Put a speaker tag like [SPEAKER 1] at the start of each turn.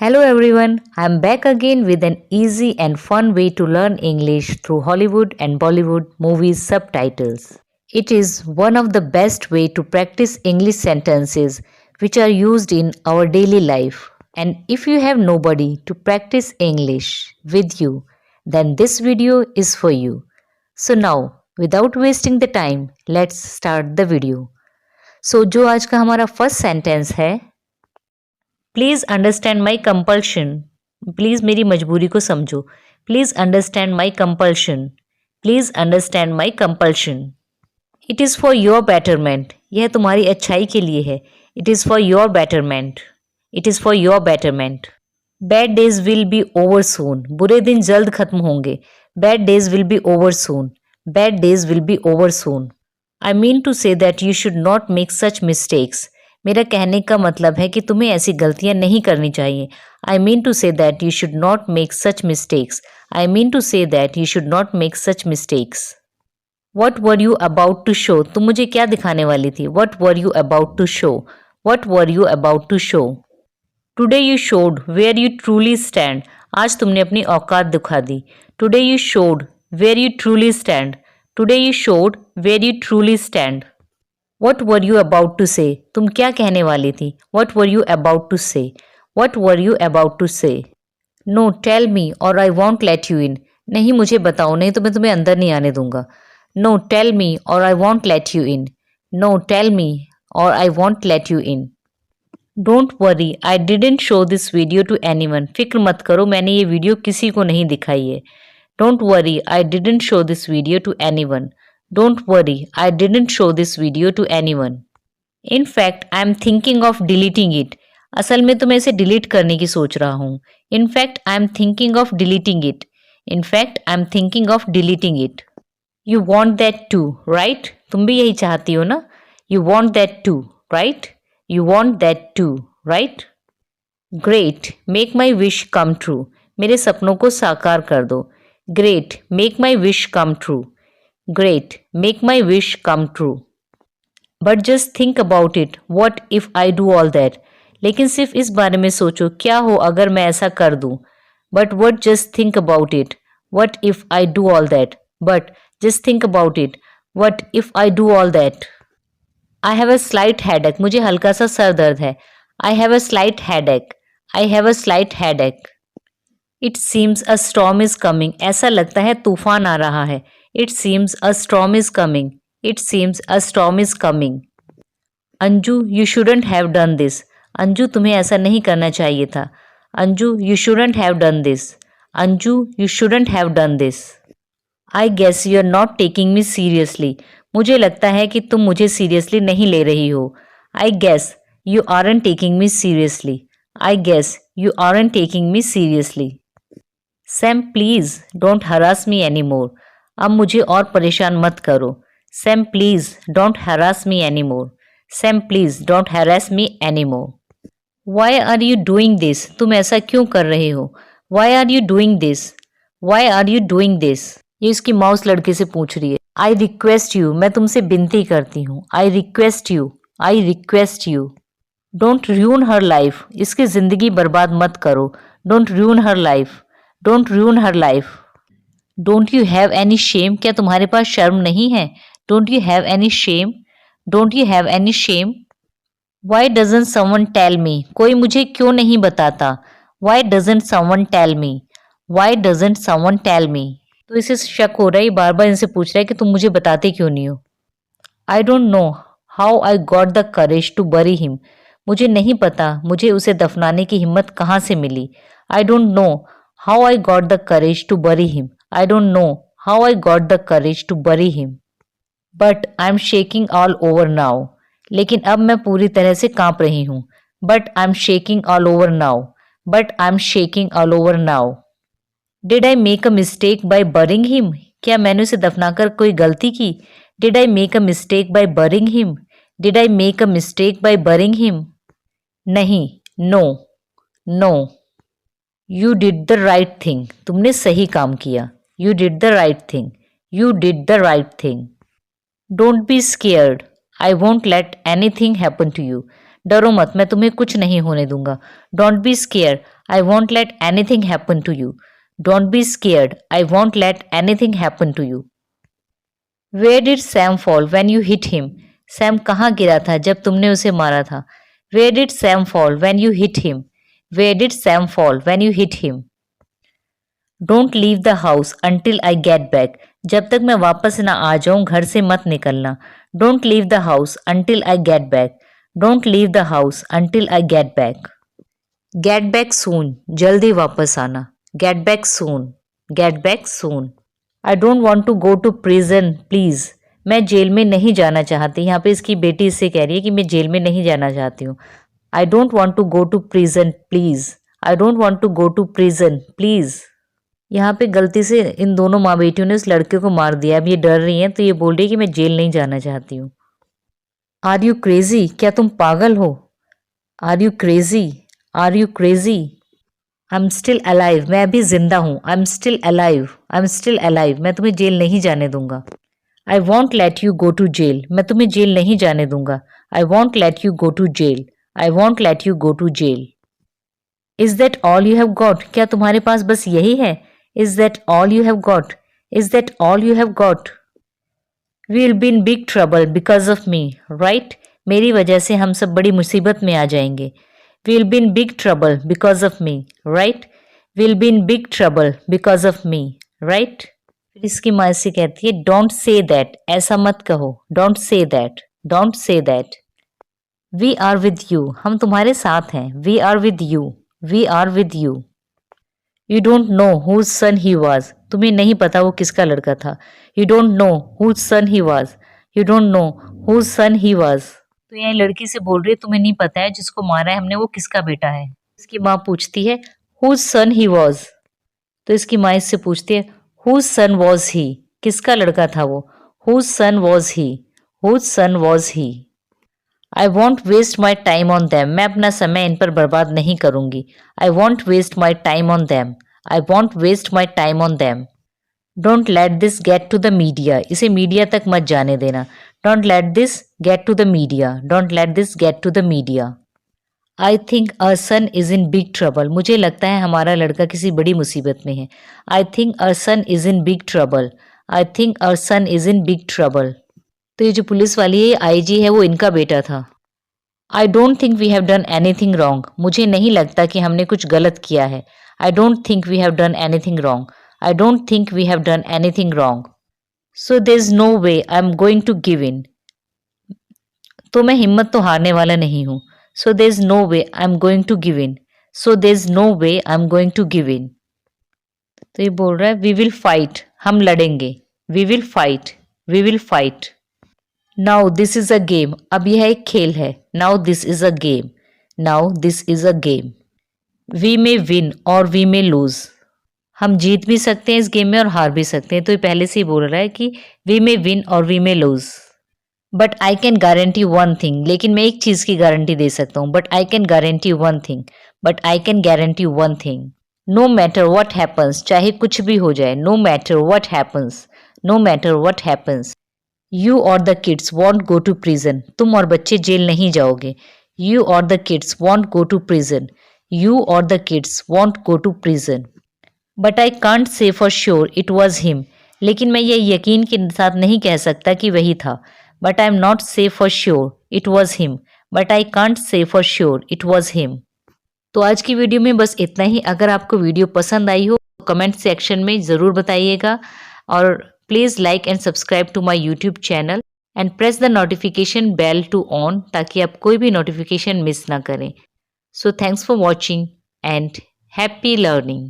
[SPEAKER 1] Hello everyone, I'm back again with an easy and fun way to learn English through Hollywood and Bollywood movies subtitles. It is one of the best way to practice English sentences which are used in our daily life. And if you have nobody to practice English with you, then this video is for you. So now, without wasting the time, let's start the video. So जो आज का हमारा first sentence है, please understand my compulsion. Please मेरी मजबूरी को समझो। Please understand my compulsion. Please understand my compulsion. It is for your betterment. यह तुम्हारी अच्छाई के लिए है। It is for your betterment. It is for your betterment. Bad days will be over soon. बुरे दिन जल्द खत्म होंगे। Bad days will be over soon. Bad days will be over soon. I mean to say that you should not make such mistakes. मेरा कहने का मतलब है कि तुम्हें ऐसी गलतियां नहीं करनी चाहिए। I mean to say that you should not make such mistakes. I mean to say that you should not make such mistakes. Whatever you about to show. तुम मुझे क्या दिखाने वाली थी। Whatever you about to show. Whatever you about to show. Today you showed where you truly stand. आज तुमने अपनी औकात दिखा दी। Today you showed where you truly stand. Today you showed where you truly stand. Whatever you about to say. तुम क्या कहने वाली थी। Whatever you about to say. Whatever you about to say. No tell me और I won't let you in. नहीं मुझे बताओ, नहीं तो मैं तुम्हें अंदर नहीं आने दूंगा। नो टेल मी और I won't let you in. No tell me और I won't let you in. Don't worry I didn't show this video to anyone. फिक्र मत करो, मैंने ये वीडियो किसी को नहीं दिखाई है। Don't worry I didn't show this video to anyone. Don't worry, I didn't show this video to anyone. In fact, I am thinking of deleting it. असल में तो मैं इसे डिलीट करने की सोच रहा हूँ। In fact, I am thinking of deleting it. In fact, I am thinking of deleting it. You want that too, right? तुम भी यही चाहती हो ना? You want that too, right? You want that too, right? Great, make my wish come true. मेरे सपनों को साकार कर दो। Great, make my wish come true. Great, make my wish come true. But just think about it, what if I do all that? लेकिन सिर्फ इस बारे में सोचो, क्या हो अगर मैं ऐसा कर दूं? But what just think about it, what if I do all that? But just think about it, what if I do all that? I have a slight headache. मुझे हल्का सा सर दर्द है। I have a slight headache. I have a slight headache. It seems a storm is coming. ऐसा लगता है तूफान आ रहा है। It seems a storm is coming. It seems a storm is coming. Anju, you shouldn't have done this. Anju, तुम्हें ऐसा नहीं करना चाहिए था। Anju, you shouldn't have done this. Anju, you shouldn't have done this. I guess you're not taking me seriously. मुझे लगता है कि तुम मुझे सीरियसली नहीं ले रही हो। I guess you aren't taking me seriously. I guess you aren't taking me seriously. Sam, please don't harass me anymore. अब मुझे और परेशान मत करो। Sam, please don't harass me anymore. Sam, please don't harass me anymore. Why are you doing this? तुम ऐसा क्यों कर रहे हो? Why are you doing this? Why are you doing this? ये इसकी माउस लड़के से पूछ रही है। I request you, मैं तुमसे विनती करती हूँ। I request you. I request you. Don't ruin her life. इसकी जिंदगी बर्बाद मत करो। Don't ruin her life. Don't ruin her life. Don't you have any shame? क्या तुम्हारे पास शर्म नहीं है? Don't you have any shame? Don't you have any shame? Why doesn't someone tell me? कोई मुझे क्यों नहीं बताता? Why doesn't someone tell me? Why doesn't someone tell me? तो इसे शक हो रहा है, बार बार इनसे पूछ रहा है कि तुम मुझे बताते क्यों नहीं हो। I don't know how I got the courage to bury him. मुझे नहीं पता मुझे उसे दफनाने की हिम्मत कहाँ से मिली। I don't know how I got the courage to bury him. I don't know how I got the courage to bury him. But I'm shaking all over now. लेकिन अब मैं पूरी तरह से कांप रही हूँ। But I'm shaking all over now. But I'm shaking all over now. Did I make a mistake by burying him? क्या मैंने उसे दफनाकर कोई गलती की? Did I make a mistake by burying him? Did I make a mistake by burying him? नहीं, no, no. You did the right thing. तुमने सही काम किया। You did the right thing. You did the right thing. Don't be scared. I won't let anything happen to you. डरो मत, मैं तुम्हें कुछ नहीं होने दूंगा। Don't be scared. I won't let anything happen to you. Don't be scared. I won't let anything happen to you. Where did Sam fall when you hit him? Sam कहाँ गिरा था जब तुमने उसे मारा था? Where did Sam fall when you hit him? Where did Sam fall when you hit him? Don't leave the house until I get back. जब तक मैं वापस ना आ जाऊं घर से मत निकलना. Don't leave the house until I get back. Don't leave the house until I get back. Get back soon. जल्दी वापस आना. Get back soon. Get back soon. I don't want to go to prison, please. मैं jail में नहीं जाना चाहती. यहाँ पे इसकी बेटी इससे कह रही है कि मैं जेल में नहीं जाना चाहती हूँ. I don't want to go to prison, please. I don't want to go to prison, please. यहाँ पे गलती से इन दोनों माँ बेटियों ने उस लड़के को मार दिया. अब ये डर रही हैं तो ये बोल रही है कि मैं जेल नहीं जाना चाहती हूँ. Are you crazy? क्या तुम पागल हो? Are you crazy? Are you crazy? I am still alive. मैं अभी जिंदा हूँ. I am still alive. I am still alive. मैं तुम्हें जेल नहीं जाने दूंगा. I won't let you go to jail. मैं तुम्हें जेल नहीं जाने दूंगा. I won't let you go to jail. I won't let you go to jail. Is that all you have got? क्या तुम्हारे पास बस यही है? Is that all you have got? Is that all you have got? We'll be in big trouble because of me, right? मेरी वजह से हम सब बड़ी मुसीबत में आ जाएंगे. We'll be in big trouble because of me, right? We'll be in big trouble because of me, right? फिर इसकी माँ इससे कहती है Don't say that. ऐसा मत कहो. Don't say that. Don't say that. We are with you. हम तुम्हारे साथ हैं. We are with you. We are with you. You don't know whose son he was. तुम्हें नहीं पता वो किसका लड़का था. You don't know whose son he was. You don't know whose son he was. तो यह लड़की से बोल रही है तुम्हें नहीं पता है जिसको मारा है हमने वो किसका बेटा है. इसकी माँ पूछती है whose son he was. तो इसकी माँ इससे पूछती है whose son was he. किसका लड़का था वो. Whose son was he. Whose son was he. I won't waste my time on them. मैं अपना समय इन पर बर्बाद नहीं करूंगी. I won't waste my time on them. I won't waste my time on them. Don't let this get to the media. इसे media तक मत जाने देना. Don't let this get to the media. Don't let this get to the media. I think our son is in big trouble. मुझे लगता है हमारा लड़का किसी बड़ी मुसीबत में है. I think our son is in big trouble. I think our son is in big trouble. तो ये जो पुलिस वाली है आईजी है वो इनका बेटा था. I don't think we have done anything wrong. मुझे नहीं लगता कि हमने कुछ गलत किया है. I don't think we have done anything wrong. I don't think we have done anything wrong. So there is no way I am going to give in. तो मैं हिम्मत तो हारने वाला नहीं हूँ. So there is no way I am going to give in. So there is no way I am going to give in. तो ये बोल रहा है वी विल फाइट. हम लड़ेंगे. We will fight. We will fight. Now this is a game. अब यह एक खेल है. Now this is a game. Now this is a game. We may win or we may lose. हम जीत भी सकते हैं इस गेम में और हार भी सकते हैं. तो ये पहले से ही बोल रहा है कि we may win or we may lose. But I can guarantee one thing. लेकिन मैं एक चीज की गारंटी दे सकता हूँ. But I can guarantee one thing. But I can guarantee one thing. No matter what happens. चाहे कुछ भी हो जाए. No matter what happens. No matter what happens. You or the kids won't go to prison. तुम और बच्चे jail नहीं जाओगे. You or the kids won't go to prison. You or the kids won't go to prison. But I can't say for sure it was him. लेकिन मैं ये यकीन के साथ नहीं कह सकता कि वही था. But I'm not say for sure it was him. But I can't say for sure it was him. तो आज की वीडियो में बस इतना ही. अगर आपको वीडियो पसंद आई हो तो कमेंट सेक्शन में ज़रूर बताइएगा. और please like and subscribe to my YouTube channel and press the notification bell to on ताकि आप कोई भी नोटिफिकेशन मिस ना करें. So thanks for watching and happy learning.